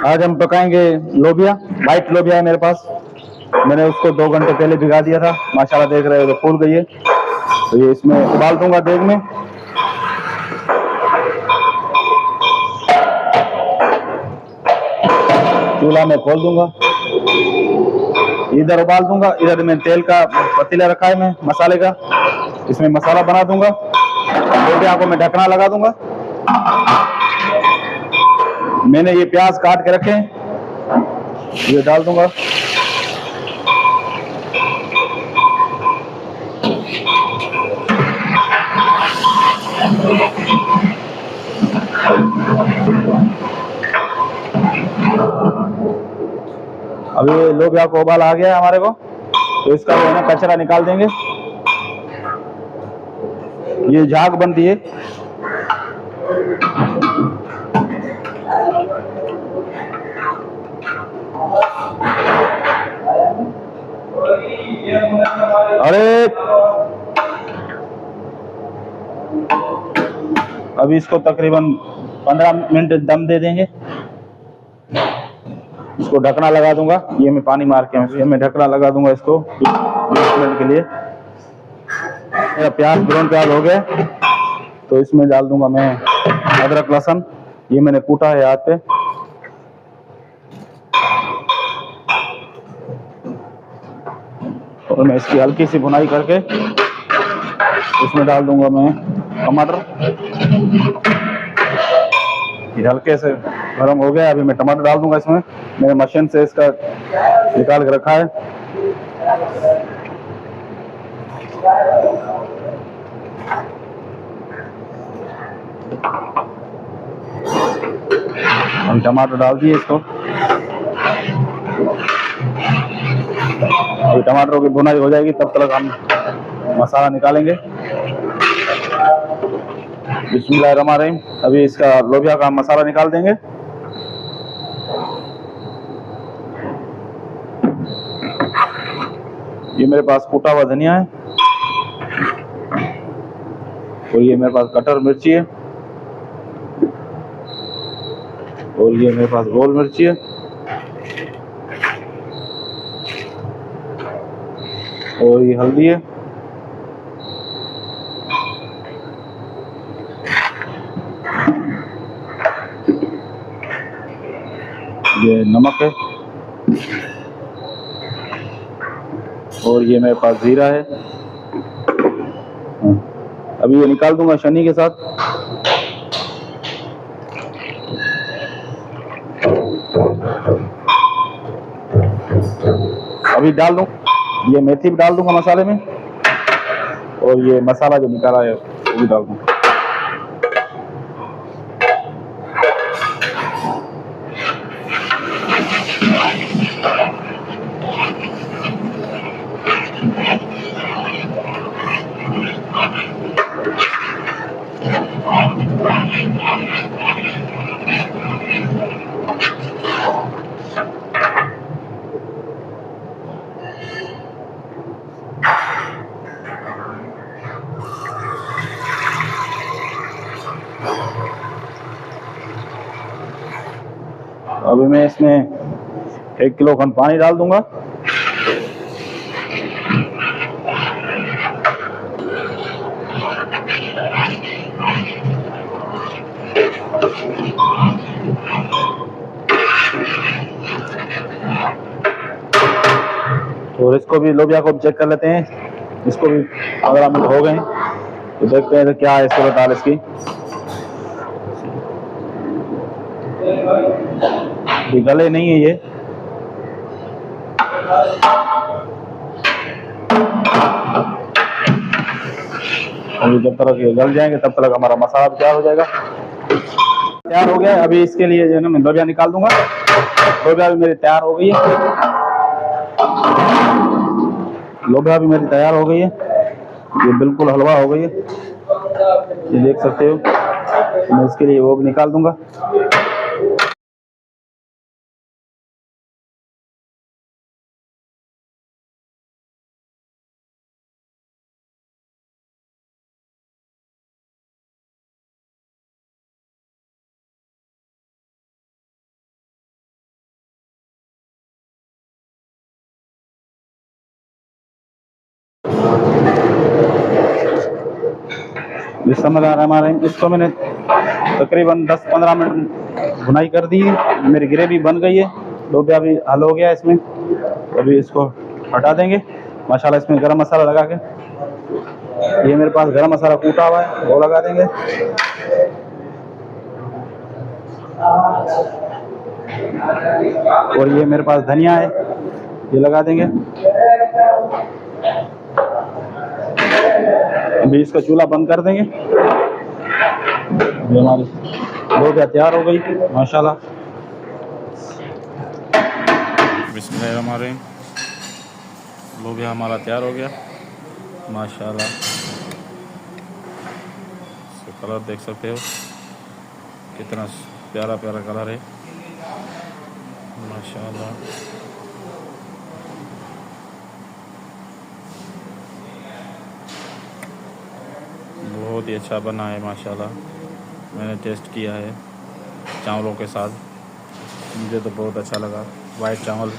आज हम पकाएंगे लोबिया। वाइट लोबिया है मेरे पास। मैंने उसको 2 घंटे पहले भिगा दिया था। माशाल्लाह देख रहे हो तो फूल गई है। तो ये इसमें उबाल दूंगा देग में। चूल्हा में खोल दूंगा, इधर उबाल दूंगा, इधर मैं तेल का पतीला रखा है मैं मसाले का, इसमें मसाला बना दूंगा। लोबिया को मैं ढकना लगा दूंगा। मैंने ये प्याज काट के रखे हैं, ये डाल दूंगा। अभी लोबिया को उबाल आ गया है हमारे को, तो इसका जो है ना कचरा निकाल देंगे। ये झाग बनती है। अरे अभी इसको तकरीबन 15 मिनट दम दे देंगे। इसको ढकना लगा दूंगा। ये मैं पानी मार के मैं ढकना लगा दूंगा इसको 20 मिनट के लिए। मेरा प्याज ब्राउन प्याज हो गया, तो इसमें डाल दूंगा मैं अदरक लहसुन। ये मैंने कूटा है हाथ पे। और मैं इसकी हल्की सी भुनाई करके इसमें डाल दूंगा मैं टमाटर। ये हल्के से गर्म हो गया। अभी मैं टमाटर डाल दूंगा इसमें। मैंने मशीन से इसका निकाल के रखा है। हम टमाटर डाल दिए इसको। अभी टमाटरों की भुनाई हो जाएगी, तब तक हम मसाला निकालेंगे। बिस्मिल्लाहिर्रहमानिर्रहीम। अभी इसका लोबिया का मसाला निकाल देंगे। ये मेरे पास कूटा हुआ धनिया है, और ये मेरे पास कटर मिर्ची है, और ये मेरे पास गोल मिर्ची है, और ये हल्दी है, ये नमक है, और ये मेरे पास जीरा है। अभी ये निकाल दूंगा छन्नी के साथ। अभी डाल दूं, ये मेथी भी डाल दूंगा मसाले में, और ये मसाला जो निकाला है वो भी डाल दूंगा। अभी मैं इसमें 1 किलो खंड पानी डाल दूंगा। और इसको भी लोबिया को चेक कर लेते हैं। इसको भी 15 मिनट हो गए हैं, तो देखते हैं तो क्या है सूरत हाल इसकी। गले नहीं है ये। अभी जब तक ये गल जाएंगे तब तक हमारा मसाला तैयार हो जाएगा। तैयार हो गया है। अभी इसके लिए जो है ना मैं लोबिया निकाल दूंगा। लोबिया भी मेरी तैयार हो गई है। लोबिया भी मेरी तैयार हो गई है। ये बिल्कुल हलवा हो गई है, ये देख सकते हो। मैं इसके लिए वो भी निकाल दूंगा। बिस्मिल्लाहिर्रहमानिर्रहीम। इसको मैंने तकरीबन 10-15 मिनट भुनाई कर दी है। मेरी ग्रेवी बन गई है, लोबिया भी हल हो गया इसमें। अभी इसको हटा देंगे माशाल्लाह। इसमें गरम मसाला लगा के, ये मेरे पास गरम मसाला कूटा हुआ है, वो लगा देंगे। और ये मेरे पास धनिया है, ये लगा देंगे। अभी इसका चूल्हा बंद कर देंगे। अभी हमारी लोबिया तैयार हो गई माशाल्लाह। बिस्मिल्लाहिर्रहमानिर्रहीम। लोबिया हमारा तैयार हो गया माशाल्लाह। इसका कलर देख सकते हो, कितना प्यारा प्यारा कलर है माशाल्लाह। बहुत ही अच्छा बना है माशाल्लाह। मैंने टेस्ट किया है चावलों के साथ, मुझे तो बहुत अच्छा लगा। वाइट चावल